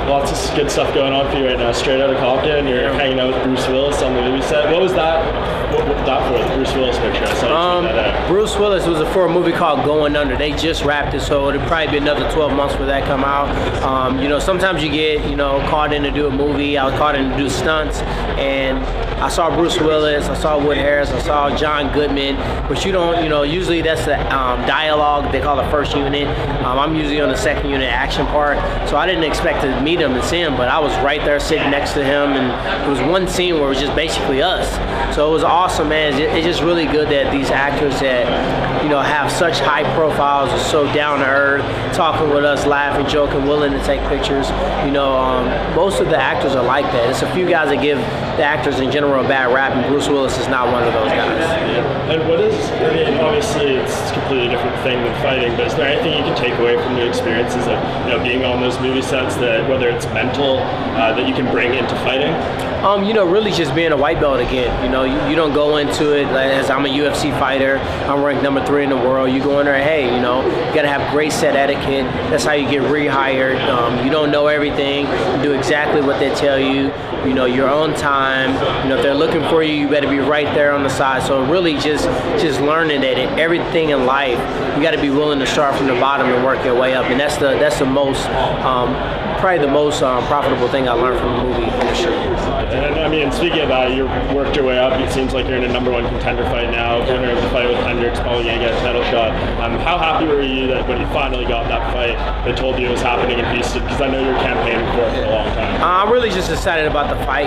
lots of good stuff going on for you right now. Straight out of Compton, you're hanging out with Bruce Willis on the movie set. What was that? What was that for? The Bruce Willis picture? I saw you tweet that out. Bruce Willis was for a movie called Going Under. They just wrapped it, so it'll probably be another 12 months for that come out. Sometimes you get called in to do a movie. I was called in to do stunts, and I saw Bruce Willis, I saw Wood Harris, I saw John Goodman, but usually that's the dialogue, they call it first unit. I'm usually on the second unit action part, so I didn't expect to meet him and see him, but I was right there sitting next to him, and it was one scene where it was just basically us. So it was awesome, man. It's just really good that these actors that, have such high profiles are so down to earth, talking with us, laughing, joking, willing to take pictures. Most of the actors are like that. It's a few guys that give the actors in general a bad rap, and Bruce Willis is not one of those guys. Yeah. And obviously it's a completely different thing than fighting, but is there anything you can take away from the experiences of being on those movie sets, that whether it's mental, that you can bring into fighting? Really just being a white belt again. You don't go into it as I'm a UFC fighter, I'm ranked number 3 in the world. You go in there, hey, you gotta have great set etiquette. That's how you get rehired. You don't know everything. You do exactly what they tell you. You're on time. If they're looking for you, you better be right there on the side. So really just learning that in everything in life, you got to be willing to start from the bottom and work your way up. And that's the most probably the most profitable thing I learned from the movie industry. And speaking of that, you worked your way up. It seems like you're in a number 1 contender fight now. Winner of the fight with Hendricks, probably going to get a title shot. How happy were you that when you finally got that fight, they told you it was happening in Houston? Because I know you were campaigning for it for a long time. I'm really just excited about the fight.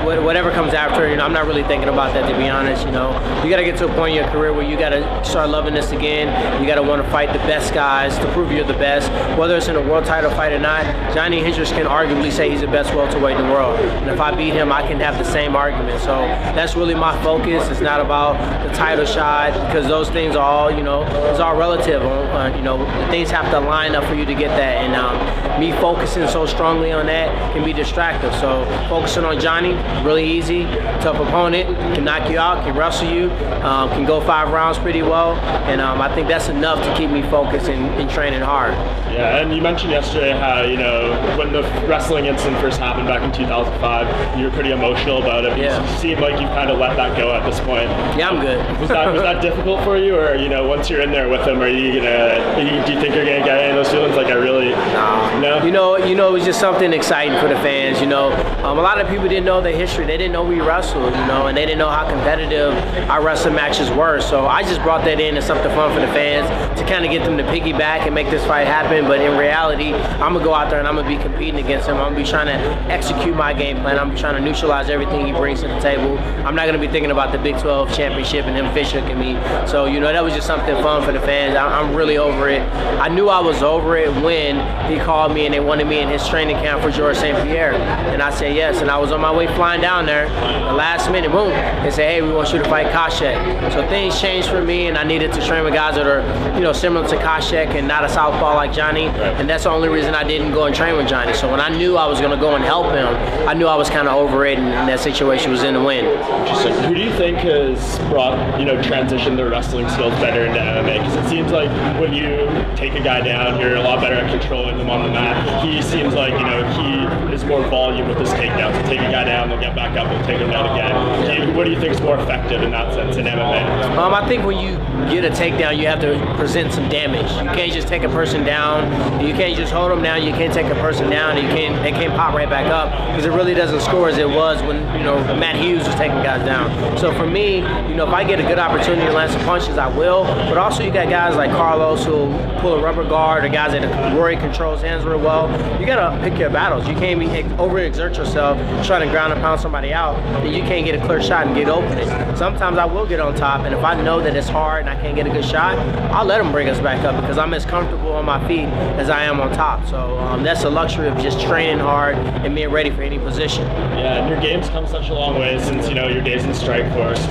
Whatever comes after, I'm not really thinking about that, to be honest. You got to get to a point in your career where you got to start loving this again. You got to want to fight the best guys to prove you're the best. Whether it's in a world title fight or not, Johny Hendricks can arguably say he's the best welterweight in the world. And if I beat him, I can have the same argument. So that's really my focus. It's not about the title shot, because those things are all, it's all relative. Things have to line up for you to get that. And me focusing so strongly on that can be distractive. So focusing on Johny, really easy, tough opponent, can knock you out, can wrestle you, can go 5 rounds pretty well. And I think that's enough to keep me focused and training hard. Yeah, and you mentioned yesterday how, when the wrestling incident first happened back in 2005, you were pretty emotional about it. Yeah. You seem like you've kind of let that go at this point. Yeah, I'm good. Was that difficult for you, or once you're in there with him, do you think you're gonna get any of those feelings? Like, I really no. It was just something exciting for the fans. A lot of people didn't know the history. They didn't know we wrestled, and they didn't know how competitive our wrestling matches were. So I just brought that in as something fun for the fans to kind of get them to piggyback and make this fight happen. But in reality, I'm gonna go out there and I'm gonna be competing against him. I'm gonna be trying to execute my game plan. I'm trying to neutralize everything he brings to the table. I'm not gonna be thinking about the Big 12 championship and him fish hooking me. So that was just something fun for the fans. I'm really over it. I knew I was over it when he called me and they wanted me in his training camp for Georges St. Pierre, and I said yes. And I was on my way flying down there. The last minute, boom, they said, hey, we want you to fight Koscheck. So things changed for me, and I needed to train with guys that are similar to Koscheck and not a southpaw like Johny. And that's the only reason I didn't go and train with Johny. So when I knew I was going to go and help him, I knew I was kind of over it, and that situation was in the win. Interesting. Who do you think has brought, transitioned their wrestling skills better into MMA? Because it seems like when you take a guy down, you're a lot better at controlling them on the mat. He seems like, he is more volume with his takedowns. He'll take a guy down, they'll get back up, he'll take him down again. What do you think is more effective in that sense in MMA? I think when you get a takedown, you have to present some damage. You can't just take a person down. You can't just hold them down. You can't take a person down. They can't pop right back up, because it really doesn't score as it was when Matt Hughes was taking guys down. So for me, if I get a good opportunity to land some punches, I will. But also you got guys like Carlos who pull a rubber guard, or guys that Rory controls hands real well. You gotta pick your battles. You can't be overexert yourself trying to ground and pound somebody out, and you can't get a clear shot and get open. Sometimes I will get on top, and if I know that it's hard and I can't get a good shot, I'll let them bring us back up, because I'm as comfortable on my feet as I am on top. So that's the luxury of just training hard and being ready for any position. Yeah, and your game's come such a long way since your days in Strikeforce.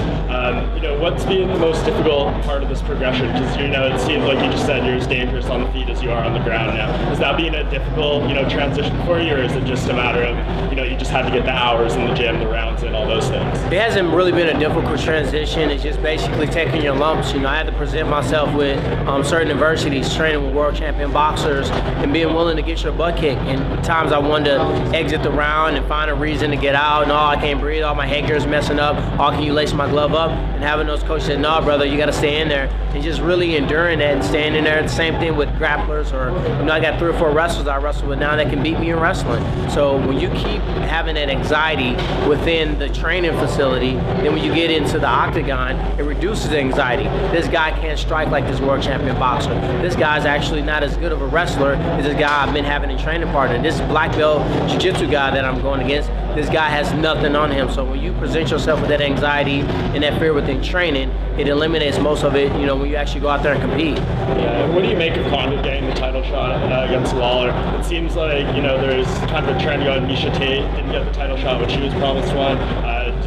What's been the most difficult part of this progression? Because it seems like you just said you're as dangerous on the feet as you are on the ground now. Has that been a difficult transition for you, or is it just a matter of, you just have to get the hours in the gym, the rounds in, all those things? It hasn't really been a difficult transition. It's just basically taking your lumps. I had to present myself with certain adversities, training with world champion boxers, and being willing to get your butt kicked. And times I wanted to exit the round and find a reason to get out. No, I can't breathe. All my headgear's messing up. Oh, can you lace my glove up? And having those coaches say, no, brother, you got to stay in there. And just really enduring that and staying in there. The same thing with grapplers, or I got 3 or 4 wrestlers I wrestle with now that can beat me in wrestling. So when you keep having that anxiety within the training facility, then when you get into the octagon, it reduces the anxiety. This guy can't strike like this world champion boxer. This guy's actually not as good of a wrestler as this guy I've been having a training partner. This black belt jiu-jitsu guy that I'm going against, this guy has nothing on him. So when you present yourself with that anxiety and that fear within training, it eliminates most of it, when you actually go out there and compete. Yeah, what do you make of Condit getting the title shot against Lawler? It seems like, there's kind of a trend going, Miesha Tate didn't get the title shot when she was promised one.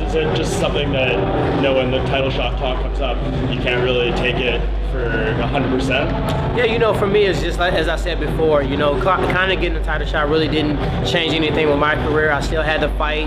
Is it just something that, when the title shot talk comes up, you can't really take it for 100%? Yeah, for me, it's just like, as I said before, kind of getting the title shot really didn't change anything with my career. I still had to fight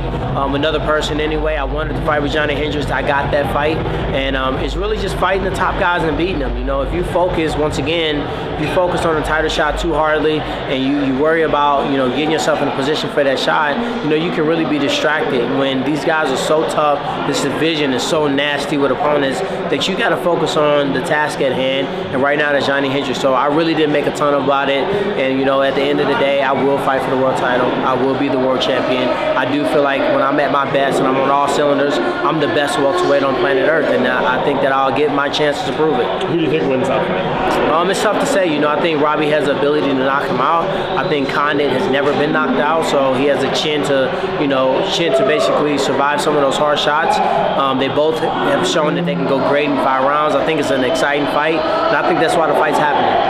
another person anyway. I wanted to fight with Johny Hendricks. I got that fight. And it's really just fighting the top guys and beating them. If you focus, once again, if you focus on the title shot too hardly and you worry about, getting yourself in a position for that shot, you can really be distracted when these guys are so tough. This division is so nasty with opponents that you got to focus on the task at hand. And right now, that's Johny Hendricks. So I really didn't make a ton about it. And, at the end of the day, I will fight for the world title. I will be the world champion. I do feel like when I'm at my best and I'm on all cylinders, I'm the best welterweight on planet Earth. And I think that I'll get my chances to prove it. Who do you think wins that fight? It's tough to say. I think Robbie has the ability to knock him out. I think Condit has never been knocked out, so he has a chin to basically survive some of those hard shots. They both have shown that they can go great in 5 rounds. I think it's an exciting fight, and I think that's why the fight's happening.